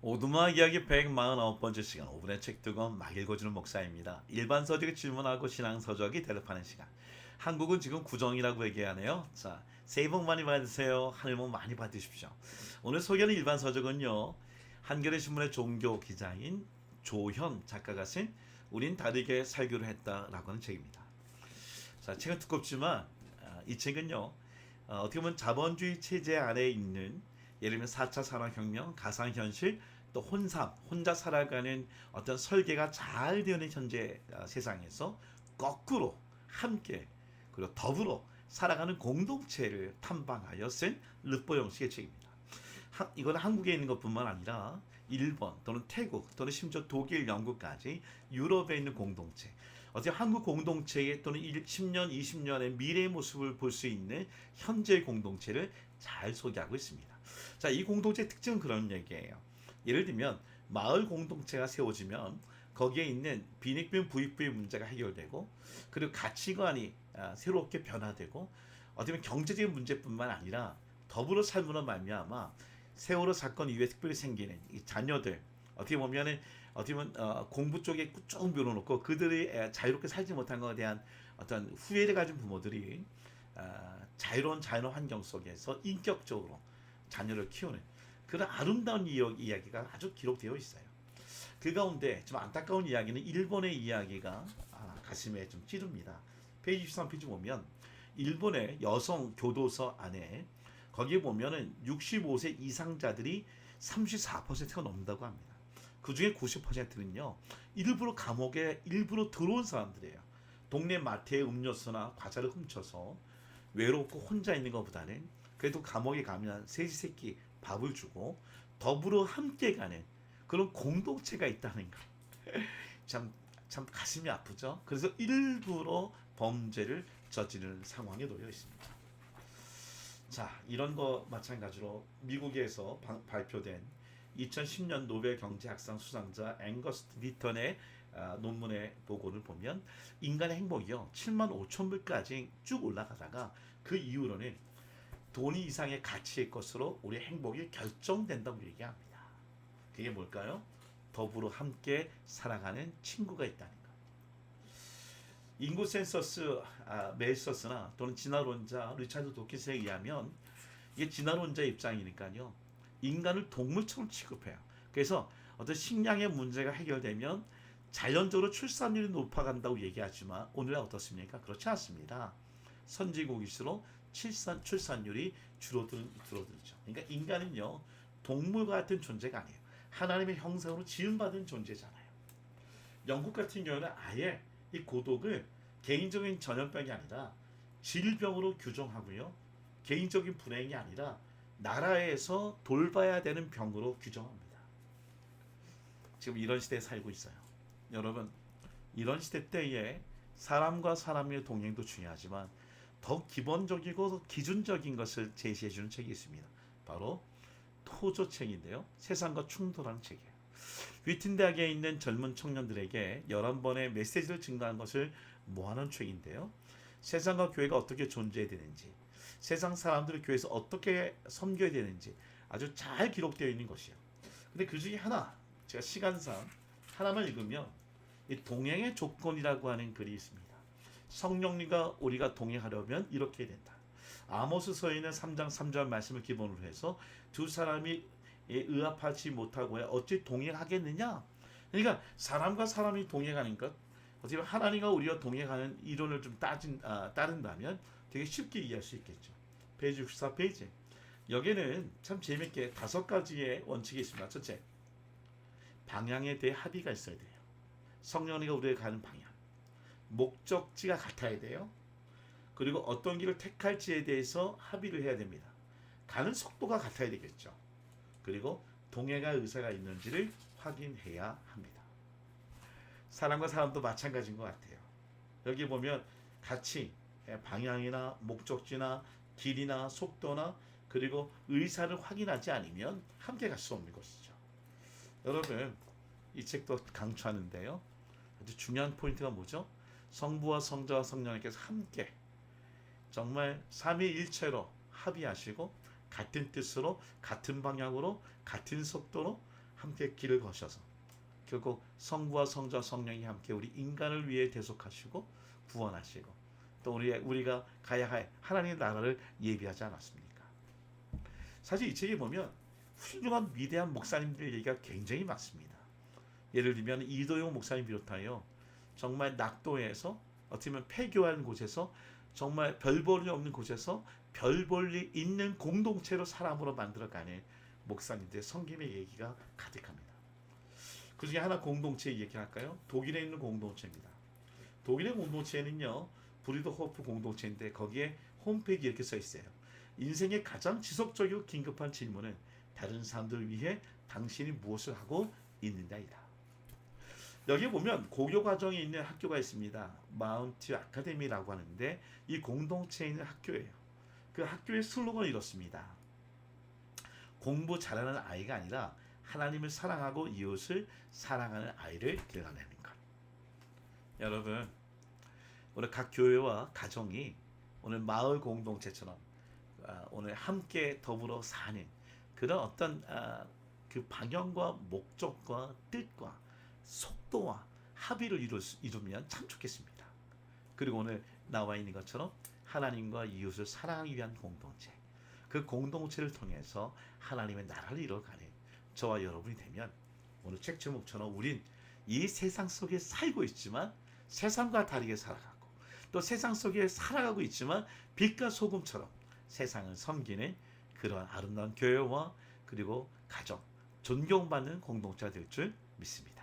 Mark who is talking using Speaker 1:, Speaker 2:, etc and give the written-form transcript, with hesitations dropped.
Speaker 1: 오두막 이야기 149번째 시간 5분의 책 두권 막 읽어주는 목사입니다. 일반 서적이 질문하고 신앙 서적이 대답하는 시간. 한국은 지금 구정이라고 얘기하네요. 자, 새해 복 많이 받으세요. 하늘 복 많이 받으십시오. 오늘 소개하는 일반 서적은요. 한겨레 신문의 종교 기자인 조현 작가가 쓴 우린 다르게 살기로 했다라고 하는 책입니다. 자, 책은 두껍지만 이 책은요. 어떻게 보면 자본주의 체제 아래에 있는 예를 들면 4차 산업혁명, 가상현실, 또 혼삼, 혼자 살아가는 어떤 설계가 잘 되는 현재 세상에서 거꾸로 함께 그리고 더불어 살아가는 공동체를 탐방하여 쓴 르뽀 형식의 책입니다. 이건 한국에 있는 것뿐만 아니라 일본 또는 태국 또는 심지어 독일, 영국까지 유럽에 있는 공동체 어떻게 한국 공동체의 또는 10년, 20년의 미래의 모습을 볼 수 있는 현재 공동체를 잘 소개하고 있습니다. 자, 이 공동체 특징은 그런 얘기예요. 예를 들면 마을 공동체가 세워지면 거기에 있는 빈익빈 부익부의 문제가 해결되고 그리고 가치관이 새롭게 변화되고 어떻게 보면 경제적인 문제뿐만 아니라 더불어 삶으로 말미암아 세월호 사건 이후에 특별히 생기는 이 자녀들 어떻게 보면 공부 쪽에 쭉 밀어놓고 그들이 자유롭게 살지 못한 것에 대한 어떤 후회를 가진 부모들이 자유로운 자연 환경 속에서 인격적으로 자녀를 키우는 그런 아름다운 이야기가 아주 기록되어 있어요. 그 가운데 좀 안타까운 이야기는 일본의 이야기가 가슴에 좀 찌릅니다. 페이지 13페이지 보면 일본의 여성 교도소 안에 거기에 보면은 65세 이상자들이 34%가 넘는다고 합니다. 그 중에 90%는요 일부러 감옥에 일부러 들어온 사람들이에요. 동네 마트에 음료수나 과자를 훔쳐서 외롭고 혼자 있는 것보다는 그래도 감옥에 가면 세시세끼 밥을 주고 더불어 함께 가는 그런 공동체가 있다는 거. 참 가슴이 아프죠. 그래서 일부러 범죄를 저지르는 상황에 놓여 있습니다. 자, 이런 거 마찬가지로 미국에서 발표된 2010년 노벨 경제학상 수상자 앵거스 디턴의 논문의 보고를 보면 인간의 행복이요 7만 5천 불까지 쭉 올라가다가 그 이후로는 돈 이상의 가치의 것으로 우리의 행복이 결정된다고 얘기합니다. 그게 뭘까요? 더불어 함께 살아가는 친구가 있다는 것. 인구 센서스 멜서스나 또는 진화론자 리차드 도키스에 의하면 이게 진화론자 입장이니까요. 인간을 동물처럼 취급해요. 그래서 어떤 식량의 문제가 해결되면 자연적으로 출산율이 높아간다고 얘기하지만 오늘은 어떻습니까? 그렇지 않습니다. 선진국일수록 출산율이 줄어들죠. 그러니까 인간은요 동물 같은 존재가 아니에요. 하나님의 형상으로 지음받은 존재잖아요. 영국 같은 경우는 아예 이 고독을 개인적인 전염병이 아니라 질병으로 규정하고요. 개인적인 불행이 아니라 나라에서 돌봐야 되는 병으로 규정합니다. 지금 이런 시대에 살고 있어요. 여러분, 이런 시대 때에 사람과 사람의 동행도 중요하지만 더 기본적이고 기준적인 것을 제시해주는 책이 있습니다. 바로 토조책인데요. 세상과 충돌하는 책이에요. 위튼 대학에 있는 젊은 청년들에게 11번의 메시지를 증가한 것을 모아놓은 책인데요. 세상과 교회가 어떻게 존재해야 되는지, 세상 사람들을 교회에서 어떻게 섬겨야 되는지 아주 잘 기록되어 있는 것이요. 근데 그 중에 하나, 제가 시간상 하나만 읽으면 이 동행의 조건이라고 하는 글이 있습니다. 성령님과 우리가 동행하려면 이렇게 해야 된다. 아모스서에 있는 3장 3절 말씀을 기본으로 해서 두 사람이 의합하지 못하고 어찌 동행하겠느냐? 그러니까 사람과 사람이 동행하는 것, 어떻게 보면 하나님과 우리가 동행하는 이론을 좀 따른다면 되게 쉽게 이해할 수 있겠죠. 페이지 64페이지. 여기는 참 재밌게 5가지의 원칙이 있습니다. 첫째, 방향에 대해 합의가 있어야 돼요. 성령님과 우리가 가는 방향. 목적지가 같아야 돼요. 그리고 어떤 길을 택할지에 대해서 합의를 해야 됩니다. 가는 속도가 같아야 되겠죠. 그리고 동행할 의사가 있는지를 확인해야 합니다. 사람과 사람도 마찬가지인 것 같아요. 여기 보면 같이 방향이나 목적지나 길이나 속도나 그리고 의사를 확인하지 않으면 함께 갈 수 없는 것이죠. 여러분, 이 책도 강추하는데요. 아주 중요한 포인트가 뭐죠? 성부와 성자와 성령님께서 함께 정말 삼위일체로 합의하시고 같은 뜻으로 같은 방향으로 같은 속도로 함께 길을 거셔서 결국 성부와 성자와 성령이 함께 우리 인간을 위해 대속하시고 구원하시고 또 우리가 가야 할 하나님의 나라를 예비하지 않았습니까? 사실 이 책에 보면 훌륭한 위대한 목사님들 얘기가 굉장히 많습니다. 예를 들면 이도용 목사님 비롯하여 정말 낙도에서 어떻게 보면 폐교한 곳에서 정말 별 볼일 없는 곳에서 별 볼일 있는 공동체로 사람으로 만들어가는 목사님들의 섬김의 얘기가 가득합니다. 그 중에 하나 공동체 얘기할까요? 독일에 있는 공동체입니다. 독일의 공동체는요, 브리더 호프 공동체인데 거기에 홈페이지 이렇게 써 있어요. 인생의 가장 지속적이고 긴급한 질문은 다른 사람들을 위해 당신이 무엇을 하고 있느냐이다. 여기 보면 고교 과정에 있는 학교가 있습니다. 마운트 아카데미라고 하는데 이 공동체에 있는 학교예요. 그 학교의 슬로건이 이렇습니다. 공부 잘하는 아이가 아니라 하나님을 사랑하고 이웃을 사랑하는 아이를 길러내는 것. 여러분, 오늘 각 교회와 가정이 오늘 마을 공동체처럼 오늘 함께 더불어 사는 그런 어떤 그 방향과 목적과 뜻과 속도와 합의를 이루면 참 좋겠습니다. 그리고 오늘 나와 있는 것처럼 하나님과 이웃을 사랑하기 위한 공동체, 그 공동체를 통해서 하나님의 나라를 이뤄가는 저와 여러분이 되면 오늘 책 제목처럼 우린 이 세상 속에 살고 있지만 세상과 다르게 살아가고 또 세상 속에 살아가고 있지만 빛과 소금처럼 세상을 섬기는 그런 아름다운 교회와 그리고 가정, 존경받는 공동체가 될 줄 믿습니다.